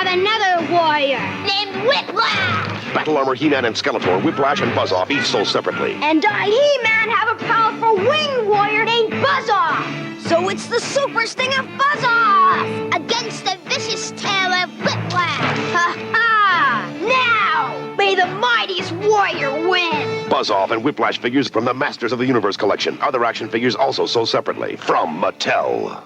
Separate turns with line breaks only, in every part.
have another warrior named Whiplash.
Battle Armor He-Man and Skeletor, Whiplash and Buzz-Off each sold separately.
And I, He-Man, have a powerful winged warrior named Buzz-Off. So it's the Super Stinger Buzz-Off against the vicious tail of Whiplash. Ha-ha! Now, may the mightiest warrior win.
Buzz-Off and Whiplash figures from the Masters of the Universe collection. Other action figures also sold separately from Mattel.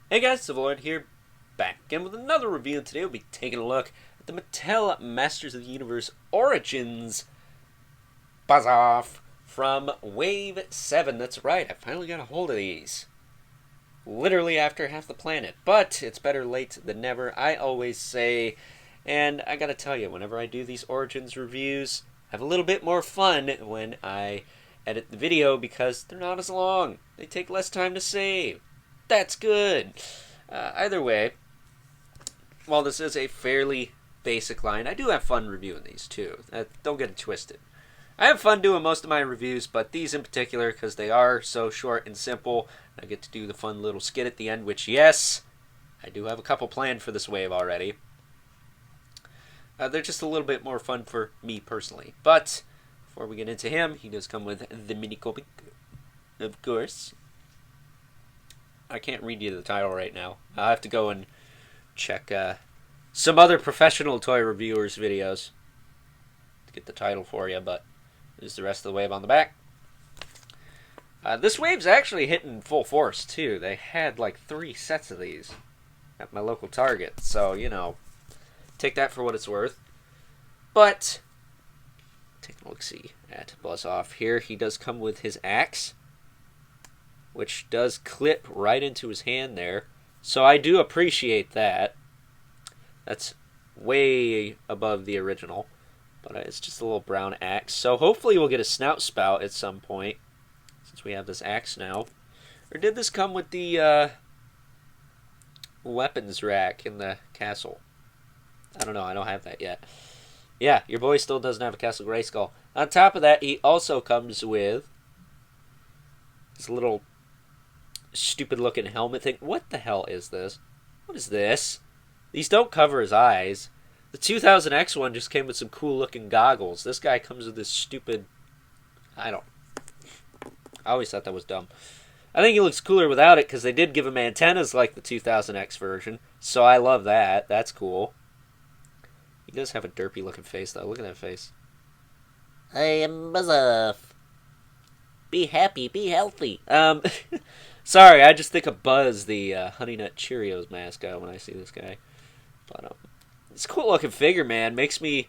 Hey guys, Civilord here, back again with another review, and today we'll be taking a look at the Mattel Masters of the Universe Origins Buzz-Off from Wave 7. That's right, I finally got a hold of these. Literally after half the planet, but it's better late than never, I always say. And I gotta tell you, whenever I do these Origins reviews, I have a little bit more fun when I edit the video because they're not as long. They take less time to save. That's good. Either way, while this is a fairly basic line, I do have fun reviewing these too. Don't get it twisted. I have fun doing most of my reviews, but these in particular, because they are so short and simple, I get to do the fun little skit at the end, which, yes, I do have a couple planned for this wave already. They're just a little bit more fun for me personally. But before we get into him, he does come with the mini comic, of course. I can't read you the title right now. I'll have to go and check some other professional toy reviewers' videos to get the title for you, but there's the rest of the wave on the back. This wave's actually hitting full force, too. They had like 3 sets of these at my local Target, so, you know, take that for what it's worth. But, take a look-see at Buzz-Off here. He does come with his axe, which does clip right into his hand there. So I do appreciate that. That's way above the original. But it's just a little brown axe. So hopefully we'll get a snout spout at some point, since we have this axe now. Or did this come with the weapons rack in the castle? I don't know. I don't have that yet. Yeah, your boy still doesn't have a Castle Grayskull. On top of that, he also comes with this little stupid looking helmet thing. What the hell is this? What is this? These don't cover his eyes. The 2000X one just came with some cool looking goggles. This guy comes with this stupid... I always thought that was dumb. I think he looks cooler without it because they did give him antennas like the 2000X version. So I love that. That's cool. He does have a derpy looking face though. Look at that face. I am Buzz-Off. Be happy, be healthy. Sorry, I just think of Buzz, the Honey Nut Cheerios mascot, when I see this guy. But it's a cool looking figure, man. Makes me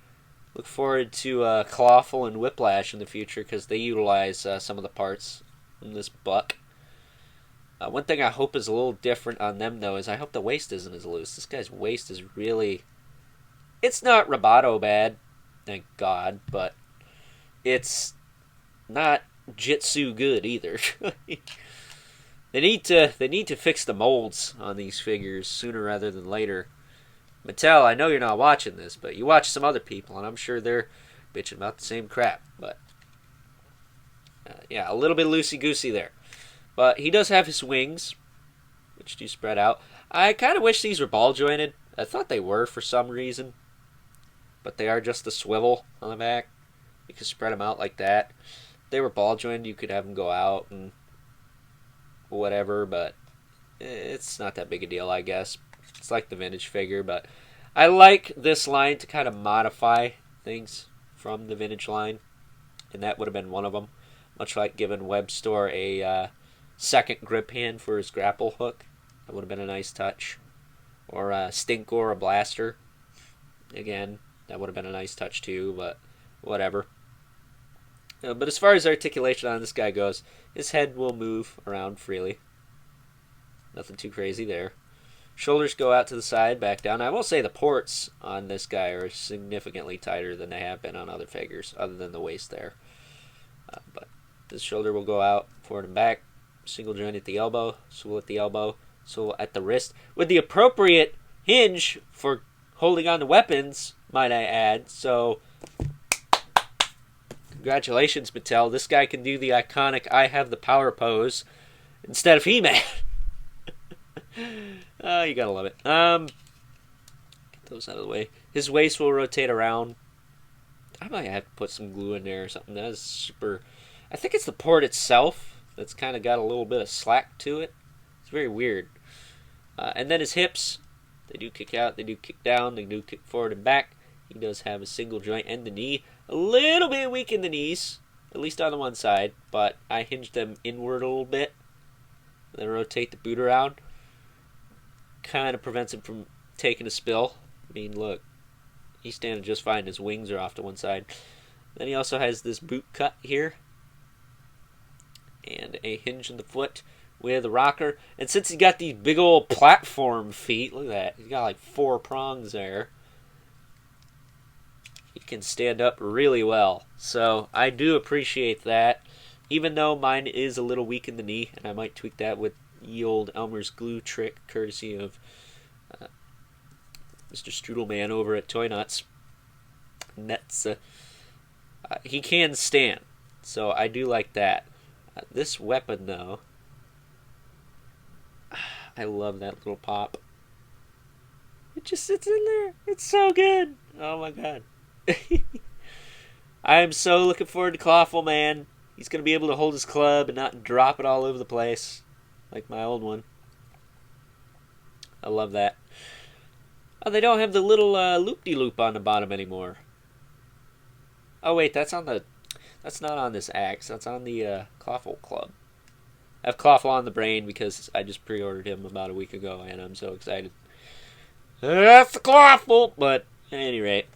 look forward to Clawful and Whiplash in the future because they utilize some of the parts from this buck. One thing I hope is a little different on them, though, is I hope the waist isn't as loose. This guy's waist is really... It's not Roboto bad, thank God, but it's not Jitsu good either. They need to fix the molds on these figures sooner rather than later. Mattel, I know you're not watching this, but you watch some other people, and I'm sure they're bitching about the same crap. But yeah, a little bit loosey-goosey there. But he does have his wings, which do spread out. I kind of wish these were ball-jointed. I thought they were for some reason, but they are just a swivel on the back. You can spread them out like that. If they were ball-jointed, you could have them go out and whatever, but it's not that big a deal, I guess. It's like the vintage figure, but I like this line to kind of modify things from the vintage line, and that would have been one of them. Much like giving Webstore a second grip hand for his grapple hook. That would have been a nice touch. Or a Stinkor, a blaster. Again, that would have been a nice touch too, but whatever. But as far as articulation on this guy goes, his head will move around freely. Nothing too crazy there. Shoulders go out to the side, back down. I will say the ports on this guy are significantly tighter than they have been on other figures, other than the waist there. But this shoulder will go out, forward and back. single joint at the elbow, swivel at the elbow, swivel at the wrist, with the appropriate hinge for holding on to weapons, might I add. So, congratulations, Mattel. This guy can do the iconic I have the power pose instead of He-Man. Oh, you gotta love it. Get those out of the way. His waist will rotate around. I might have to put some glue in there or something. That is super... I think it's the port itself that's kind of got a little bit of slack to it. It's very weird. And then his hips, they do kick out, they do kick down, they do kick forward and back. He does have a single joint and the knee. A little bit weak in the knees, at least on the one side, but I hinged them inward a little bit. Then rotate the boot around. Kind of prevents him from taking a spill. I mean, look, he's standing just fine. His wings are off to one side. Then he also has this boot cut here. And a hinge in the foot with a rocker. And since he's got these big old platform feet, look at that. He's got like 4 prongs there. He can stand up really well. So I do appreciate that. Even though mine is a little weak in the knee. And I might tweak that with the old Elmer's glue trick, courtesy of Mr. Strudelman over at Toy Nuts. He can stand. So I do like that. This weapon, though, I love that little pop. It just sits in there. It's so good. Oh, my God. I am so looking forward to Clawful Man. He's going to be able to hold his club and not drop it all over the place like my old one. I love that. Oh, they don't have the little loop-de-loop on the bottom anymore. Oh, wait, that's not on this axe. That's on the Clawful Club. I have Clawful on the brain because I just pre-ordered him about a week ago, and I'm so excited. That's the Clawful! But, at any rate,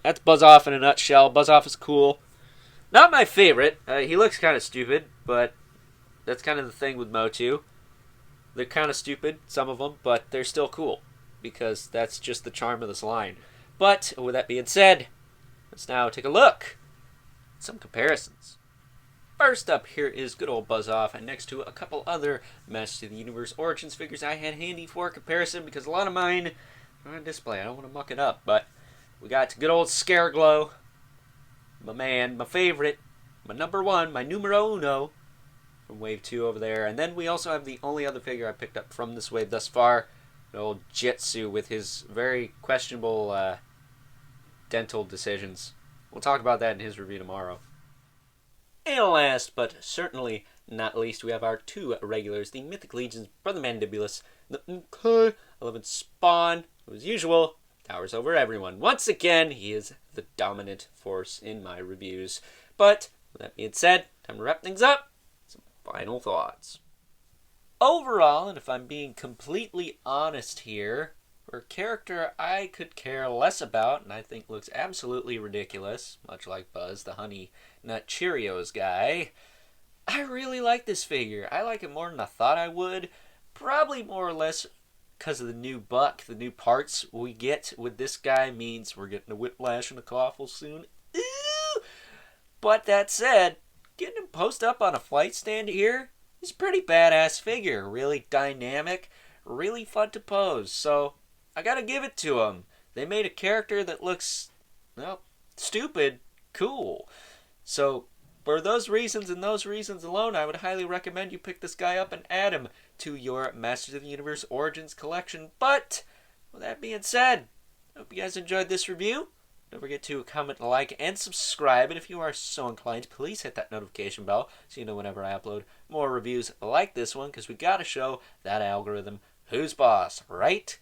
that's Buzz-Off in a nutshell. Buzz-Off is cool. Not my favorite. He looks kind of stupid, but that's kind of the thing with MOTU. They're kind of stupid, some of them, but they're still cool, because that's just the charm of this line. But, with that being said, let's now take a look. Some comparisons. First up here is good old Buzz-Off, and next to a couple other Masters of the Universe Origins figures I had handy for comparison, because a lot of mine are on display. I don't want to muck it up, but we got good old Scareglow, my man, my favorite, my number one, my numero uno, from Wave 2 over there. And then we also have the only other figure I picked up from this wave thus far, good old Jitsu, with his very questionable dental decisions. We'll talk about that in his review tomorrow. And last, but certainly not least, we have our 2 regulars, the Mythic Legions, Brother Mandibulus, the MK11 Spawn, who as usual, towers over everyone. Once again, he is the dominant force in my reviews. But, with that being said, time to wrap things up. Some final thoughts. Overall, and if I'm being completely honest here, for a character I could care less about, and I think looks absolutely ridiculous, much like Buzz, the Honey Nut Cheerios guy, I really like this figure. I like it more than I thought I would. Probably more or less because of the new buck, the new parts we get with this guy means we're getting a Whiplash and a Clawful soon. Ooh! But that said, getting him posted up on a flight stand here is a pretty badass figure. Really dynamic, really fun to pose. So I gotta give it to them. They made a character that looks, well, stupid, cool. So, for those reasons and those reasons alone, I would highly recommend you pick this guy up and add him to your Masters of the Universe Origins collection. But, with that being said, I hope you guys enjoyed this review. Don't forget to comment, like, and subscribe. And if you are so inclined, please hit that notification bell so you know whenever I upload more reviews like this one, because we gotta show that algorithm who's boss, right?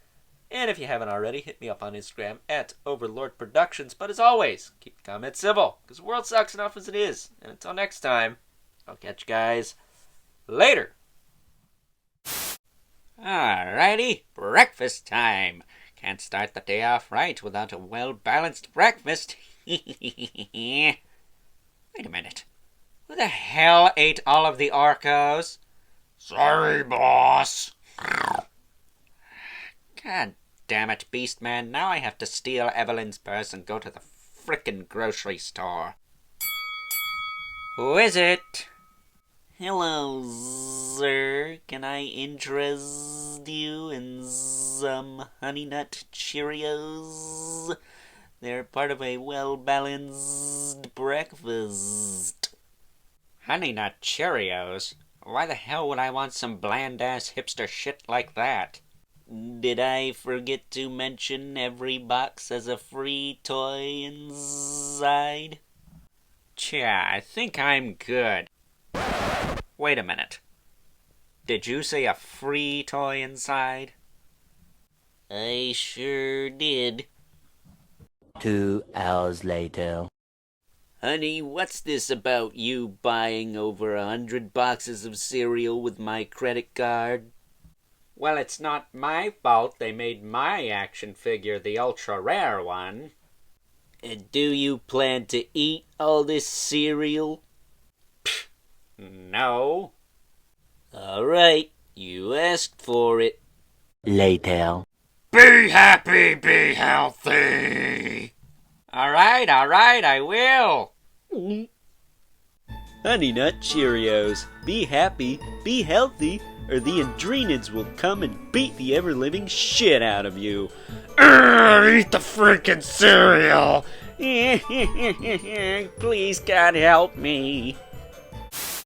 And if you haven't already, hit me up on Instagram at Overlord Productions. But as always, keep the comments civil, because the world sucks enough as it is. And until next time, I'll catch you guys later. Alrighty, breakfast time. Can't start the day off right without a well-balanced breakfast. Wait a minute. Who the hell ate all of the Orcos? Sorry, boss. God damn it, Beastman. Now I have to steal Evelyn's purse and go to the frickin' grocery store. Who is it? Hello, sir. Can I interest you in some Honey Nut Cheerios? They're part of a well-balanced breakfast. Honey Nut Cheerios? Why the hell would I want some bland-ass hipster shit like that? Did I forget to mention every box has a free toy inside? Tja, I think I'm good. Wait a minute. Did you say a free toy inside? I sure did.
2 hours later.
Honey, what's this about you buying over 100 boxes of cereal with my credit card? Well, it's not my fault they made my action figure the ultra-rare one. And do you plan to eat all this cereal? Pfft, no. Alright, you asked for it.
Later.
Be happy, be healthy! Alright, I will! Honey Nut Cheerios. Be happy, be healthy, or the Adrenids will come and beat the ever-living shit out of you. Eat the freaking cereal! Please, God, help me.